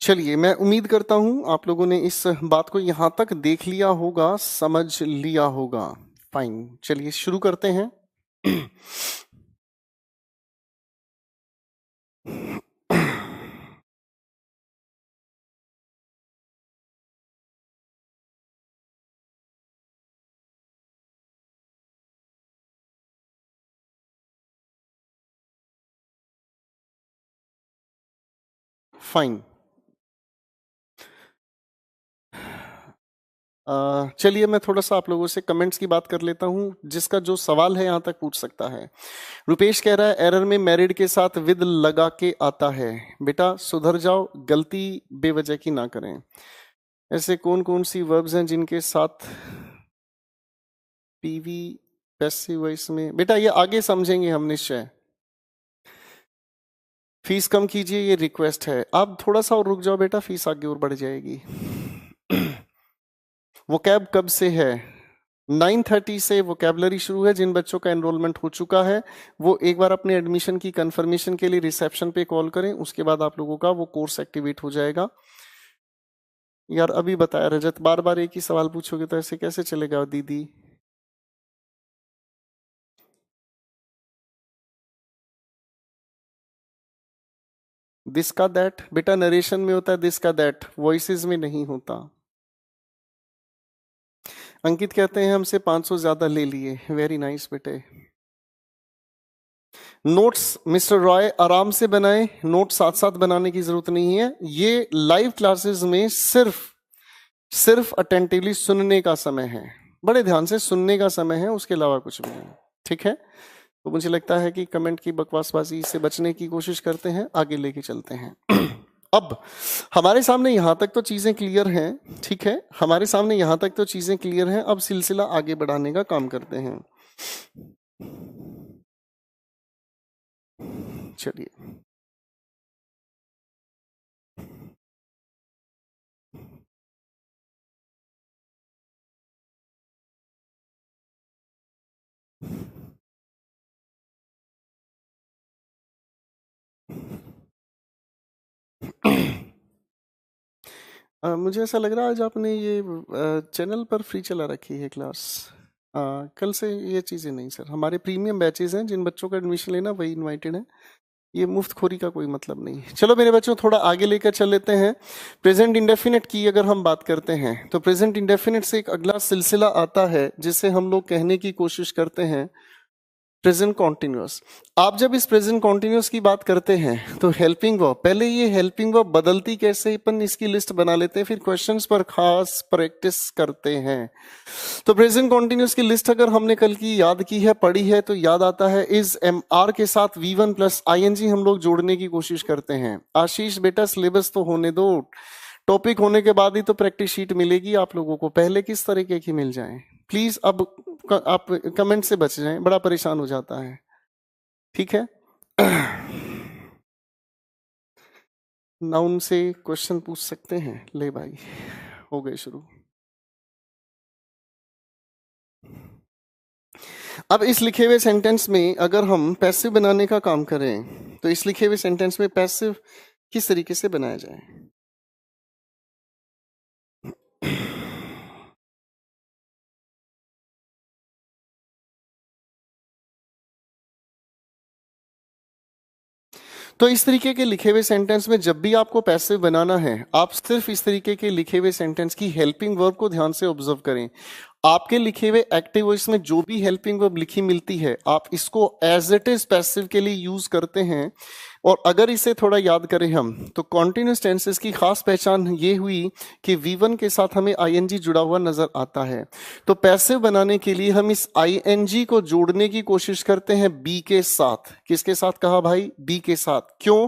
चलिए, मैं उम्मीद करता हूं आप लोगों ने इस बात को यहां तक देख लिया होगा, समझ लिया होगा। फाइन, चलिए शुरू करते हैं। फाइन। चलिए मैं थोड़ा सा आप लोगों से कमेंट्स की बात कर लेता हूं। जिसका जो सवाल है यहां तक पूछ सकता है। रुपेश कह रहा है एरर में मैरिड के साथ विद लगा के आता है। बेटा सुधर जाओ, गलती बेवजह की ना करें। ऐसे कौन कौन सी वर्ब्स हैं जिनके साथ पीवी पैसिव वॉइस में? बेटा ये आगे समझेंगे हम निश्चय। फीस कम कीजिए, ये रिक्वेस्ट है। आप थोड़ा सा और रुक जाओ बेटा, फीस आगे और बढ़ जाएगी। वो कैब कब से है? 9:30 से वोकैबलरी शुरू है। जिन बच्चों का एनरोलमेंट हो चुका है वो एक बार अपने एडमिशन की कंफर्मेशन के लिए रिसेप्शन पे कॉल करें, उसके बाद आप लोगों का वो कोर्स एक्टिवेट हो जाएगा। यार अभी बताया रजत, बार बार एक ही सवाल पूछोगे तो ऐसे कैसे चलेगा दीदी? दिस का दैट बेटा नरेशन में होता है, दिस का दैट वॉइसेस में नहीं होता। अंकित कहते हैं हमसे 500 ज्यादा ले लिए। वेरी नाइस बेटे। नोट्स मिस्टर रॉय आराम से बनाएं, नोट साथ साथ बनाने की जरूरत नहीं है। ये लाइव क्लासेस में सिर्फ अटेंटिवली सुनने का समय है, बड़े ध्यान से सुनने का समय है, उसके अलावा कुछ भी नहीं। ठीक है, तो मुझे लगता है कि कमेंट की बकवासबाजी से बचने की कोशिश करते हैं, आगे लेके चलते हैं। अब हमारे सामने यहां तक तो चीजें क्लियर हैं। ठीक है, हमारे सामने यहां तक तो चीजें क्लियर हैं। अब सिलसिला आगे बढ़ाने का काम करते हैं। चलिए, मुझे ऐसा लग रहा है आज आपने ये चैनल पर फ्री चला रखी है क्लास। कल से ये चीज़ें नहीं सर, हमारे प्रीमियम बैचेस हैं, जिन बच्चों का एडमिशन लेना वही इनवाइटेड है। ये मुफ्तखोरी का कोई मतलब नहीं है। चलो मेरे बच्चों थोड़ा आगे लेकर चल लेते हैं। प्रेजेंट इंडेफिनिट की अगर हम बात करते हैं तो प्रेजेंट इंडेफिनिट से एक अगला सिलसिला आता है जिसे हम लोग कहने की कोशिश करते हैं प्रेजेंट कॉन्टिन्यूअस। आप जब इस प्रेजेंट कॉन्टिन्यूअस की बात करते हैं तो हेल्पिंग वर्ब, पहले ये हेल्पिंग वर्ब बदलती कैसे अपन इसकी लिस्ट बना लेते हैं, फिर क्वेश्चंस पर खास प्रैक्टिस करते हैं। तो प्रेजेंट कॉन्टिन्यूअस की लिस्ट अगर हमने कल की याद की है, पढ़ी है, तो याद आता है इज एम आर के साथ V1 प्लस ING हम लोग जोड़ने की कोशिश करते हैं। आशीष बेटा सिलेबस तो होने दो, टॉपिक होने के बाद ही तो प्रैक्टिस शीट मिलेगी आप लोगों को, पहले किस तरीके की मिल जाए प्लीज। अब आप कमेंट से बच जाएं, बड़ा परेशान हो जाता है। ठीक है, नाउन से क्वेश्चन पूछ सकते हैं। ले भाई, हो गए शुरू। अब इस लिखे हुए सेंटेंस में अगर हम पैसिव बनाने का काम करें तो इस लिखे हुए सेंटेंस में पैसिव किस तरीके से बनाया जाए? तो इस तरीके के लिखे हुए सेंटेंस में जब भी आपको पैसिव बनाना है, आप सिर्फ इस तरीके के लिखे हुए सेंटेंस की हेल्पिंग वर्ब को ध्यान से ऑब्जर्व करें। आपके लिखे हुए एक्टिव वॉइस में जो भी हेल्पिंग वर्ब लिखी मिलती है, आप इसको एज इट इज पैसिव के लिए यूज करते हैं। और अगर इसे थोड़ा याद करें हम, तो कॉन्टिन्यूस टेंसेस की खास पहचान ये हुई कि V1 के साथ हमें ING जुड़ा हुआ नजर आता है। तो पैसिव बनाने के लिए हम इस ING को जोड़ने की कोशिश करते हैं बी के साथ। किसके साथ कहा भाई? बी के साथ। क्यों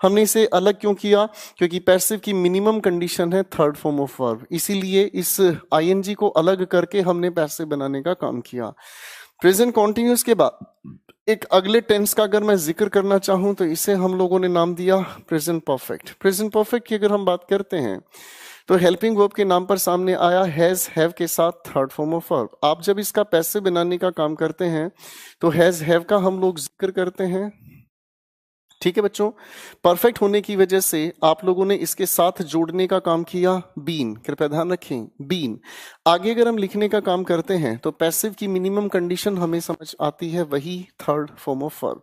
हमने इसे अलग क्यों किया? क्योंकि पैसिव की मिनिमम कंडीशन है थर्ड फॉर्म ऑफ वर्ब, इसीलिए इस ING को अलग करके हमने पैसिव बनाने का काम किया। प्रेजेंट कॉन्टिन्यूस के बाद एक अगले टेंस का अगर मैं जिक्र करना चाहूं तो इसे हम लोगों ने नाम दिया प्रेजेंट परफेक्ट। प्रेजेंट परफेक्ट की अगर हम बात करते हैं तो हेल्पिंग वर्ब के नाम पर सामने आया हैज हैव के साथ थर्ड फॉर्म ऑफ वर्ब। आप जब इसका पैसिव बनाने का काम करते हैं तो हैज हैव का हम लोग जिक्र करते हैं ठीक है बच्चों, परफेक्ट होने की वजह से आप लोगों ने इसके साथ जोड़ने का काम किया बीन, कृपया ध्यान रखें बीन। आगे अगर हम लिखने का काम करते हैं तो पैसिव की मिनिमम कंडीशन हमें समझ आती है, वही थर्ड फॉर्म ऑफ वर्ब।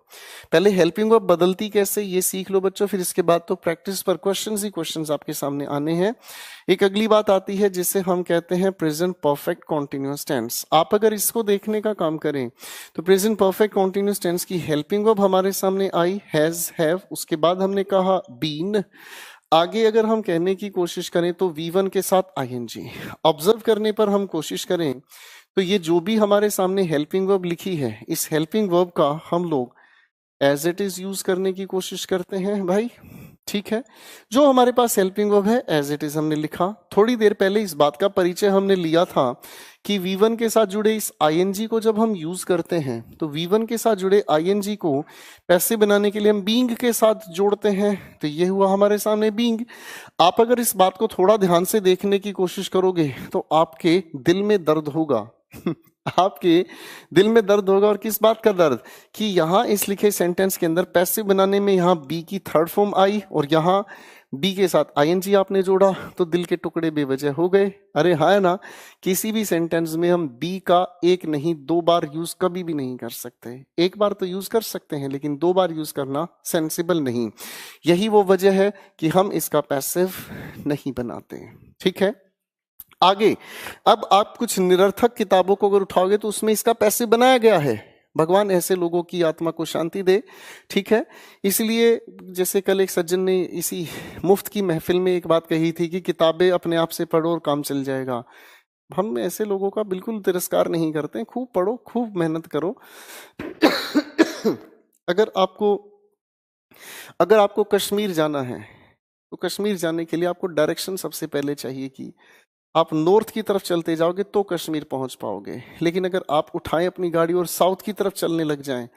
पहले हेल्पिंग वर्ब बदलती कैसे ये सीख लो बच्चों, फिर इसके बाद तो प्रैक्टिस पर क्वेश्चंस ही क्वेश्चंस आपके सामने आने हैं। एक अगली बात आती है जिसे हम कहते हैं प्रेजेंट परफेक्ट कॉन्टिन्यूअस टेंस। आप अगर इसको देखने का काम करें तो प्रेजेंट परफेक्ट कॉन्टिन्यूअस टेंस की हेल्पिंग वर्ब हमारे सामने आई हैज, हैव, उसके बाद हमने कहा बीन। आगे अगर हम कहने की कोशिश करें तो V1 के साथ ING। ऑब्जर्व करने पर हम कोशिश करें तो ये जो भी हमारे सामने हेल्पिंग वर्ब लिखी है, इस हेल्पिंग वर्ब का हम लोग एज इट इज यूज करने की कोशिश करते हैं भाई। ठीक है, जो हमारे पास हेल्पिंग वर्ब है एज इट इज हमने लिखा। थोड़ी देर पहले इस बात का परिचय हमने लिया था कि V1 के साथ जुड़े इस ING को जब हम यूज करते हैं तो V1 के साथ जुड़े ING को पैसिव बनाने के लिए हम बीइंग के साथ जोड़ते हैं। तो ये हुआ हमारे सामने बीइंग। आप अगर इस बात को थोड़ा ध्यान से देखने की कोशिश करोगे तो आपके दिल में दर्द होगा आपके दिल में दर्द होगा। और किस बात का दर्द कि यहां इस लिखे सेंटेंस के अंदर पैसिव बनाने में यहां बी की थर्ड फॉर्म आई और यहां बी के साथ ING आपने जोड़ा तो दिल के टुकड़े बेवजह हो गए। अरे हाँ है ना, किसी भी सेंटेंस में हम बी का एक नहीं 2 बार यूज कभी भी नहीं कर सकते। एक बार तो यूज कर सकते हैं लेकिन 2 बार यूज करना सेंसिबल नहीं। यही वो वजह है कि हम इसका पैसिव नहीं बनाते। ठीक है, आगे अब आप कुछ निरर्थक किताबों को अगर उठाओगे तो उसमें इसका पैसिव बनाया गया है। भगवान ऐसे लोगों की आत्मा को शांति दे। ठीक है, इसलिए जैसे कल एक सज्जन ने इसी मुफ्त की महफिल में एक बात कही थी कि किताबें अपने आप से पढ़ो और काम चल जाएगा। हम ऐसे लोगों का बिल्कुल तिरस्कार नहीं करते। खूब पढ़ो, खूब मेहनत करो। अगर आपको कश्मीर जाना है तो कश्मीर जाने के लिए आपको डायरेक्शन सबसे पहले चाहिए कि आप नॉर्थ की तरफ चलते जाओगे तो कश्मीर पहुंच पाओगे। लेकिन अगर आप उठाएं अपनी गाड़ी और साउथ की तरफ चलने लग जाएं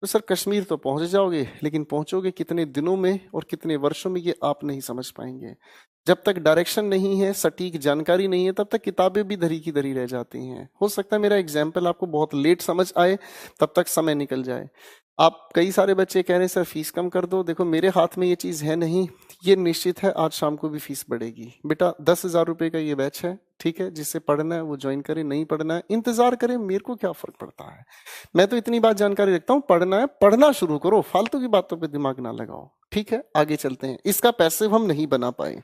तो सर कश्मीर तो पहुंच जाओगे लेकिन पहुंचोगे कितने दिनों में और कितने वर्षों में ये आप नहीं समझ पाएंगे। जब तक डायरेक्शन नहीं है, सटीक जानकारी नहीं है, तब तक किताबें भी धरी की धरी रह जाती हैं। हो सकता है मेरा एग्जाम्पल आपको बहुत लेट समझ आए, तब तक समय निकल जाए। आप कई सारे बच्चे कह रहे हैं सर फीस कम कर दो। देखो मेरे हाथ में ये चीज है नहीं, ये निश्चित है आज शाम को भी फीस बढ़ेगी। बेटा 10,000 रुपए का ये बैच है, ठीक है, जिससे पढ़ना है वो ज्वाइन करे, नहीं पढ़ना है इंतजार करे, मेरे को क्या फर्क पड़ता है। मैं तो इतनी बात जानकारी रखता हूँ, पढ़ना है पढ़ना शुरू करो, फालतू की बातों पे दिमाग ना लगाओ। ठीक है, आगे चलते हैं। इसका पैसिव हम नहीं बना पाए।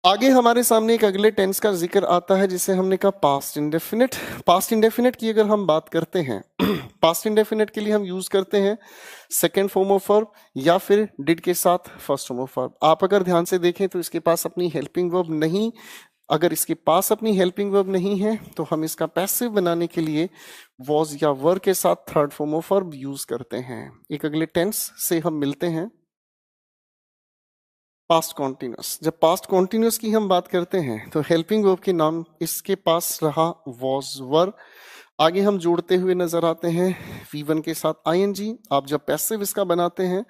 आगे हमारे सामने एक अगले टेंस का जिक्र आता है जिसे हमने कहा पास्ट इंडेफिनिट। पास्ट इंडेफिनिट की अगर हम बात करते हैं पास्ट इंडेफिनिट के लिए हम यूज करते हैं सेकेंड फॉर्म ऑफ वर्ब या फिर डिड के साथ फर्स्ट फॉर्म ऑफ वर्ब। आप अगर ध्यान से देखें तो इसके पास अपनी हेल्पिंग वर्ब नहीं, अगर इसके पास अपनी हेल्पिंग वर्ब नहीं है तो हम इसका पैसिव बनाने के लिए वॉज या वर के साथ third form of verb use करते हैं। एक अगले टेंस से हम मिलते हैं पास्ट कॉन्टिन्यूस। जब पास्ट कॉन्टिन्यूस की हम बात करते हैं तो हेल्पिंग वर्ब के नाम इसके पास रहा वॉज वर। आगे हम जोड़ते हुए नजर आते हैं V1 के साथ ING। आप जब पैसिव इसका बनाते हैं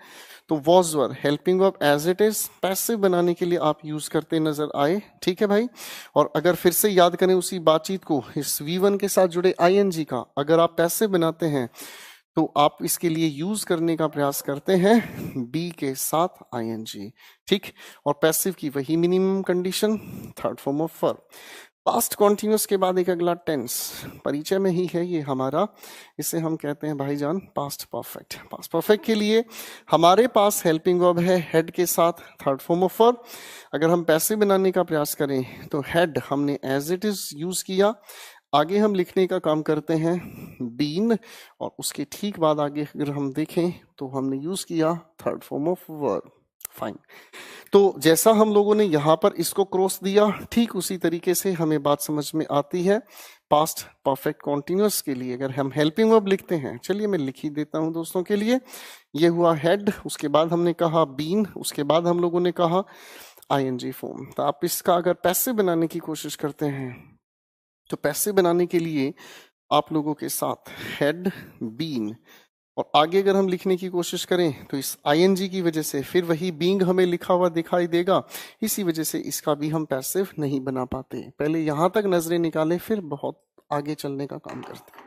तो was were helping verb as it is passive बनाने के लिए आप यूज करते नजर आए। ठीक है भाई, और अगर फिर से याद करें उसी बातचीत को, इस V1 के साथ जुड़े ING का अगर आप पैसिव बनाते हैं तो आप इसके लिए यूज करने का प्रयास करते हैं बी के साथ ING। ठीक, और पैसिव की वही minimum condition third form of verb. Past continuous के बाद एक अगला टेंस परिचय में ही है ये हमारा, इसे हम कहते हैं भाईजान पास्ट परफेक्ट। पास्ट परफेक्ट के लिए हमारे पास हेल्पिंग वर्ब है हेड के साथ थर्ड फॉर्म ऑफ वर्ब। अगर हम पैसिव बनाने का प्रयास करें तो हेड हमने एज इट इज यूज किया। आगे हम लिखने का काम करते हैं बीन, और उसके ठीक बाद आगे अगर हम देखें तो हमने यूज किया third form of verb. Fine, तो जैसा हम लोगों ने यहाँ पर इसको क्रॉस दिया ठीक उसी तरीके से हमें बात समझ में आती है पास्ट परफेक्ट कॉन्टिन्यूअस के लिए। अगर हम हेल्पिंग वर्ब लिखते हैं, चलिए मैं लिख ही देता हूं दोस्तों के लिए। ये हुआ हेड, उसके बाद हमने कहा बीन, उसके बाद हम लोगों ने कहा ING फॉर्म। तो आप इसका अगर पैसिव बनाने की कोशिश करते हैं तो पैसिव बनाने के लिए आप लोगों के साथ हेड बीन, और आगे अगर हम लिखने की कोशिश करें तो इस ING की वजह से फिर वही बीइंग हमें लिखा हुआ दिखाई देगा। इसी वजह से इसका भी हम पैसिव नहीं बना पाते। पहले यहां तक नजरें निकालें फिर बहुत आगे चलने का काम करते हैं।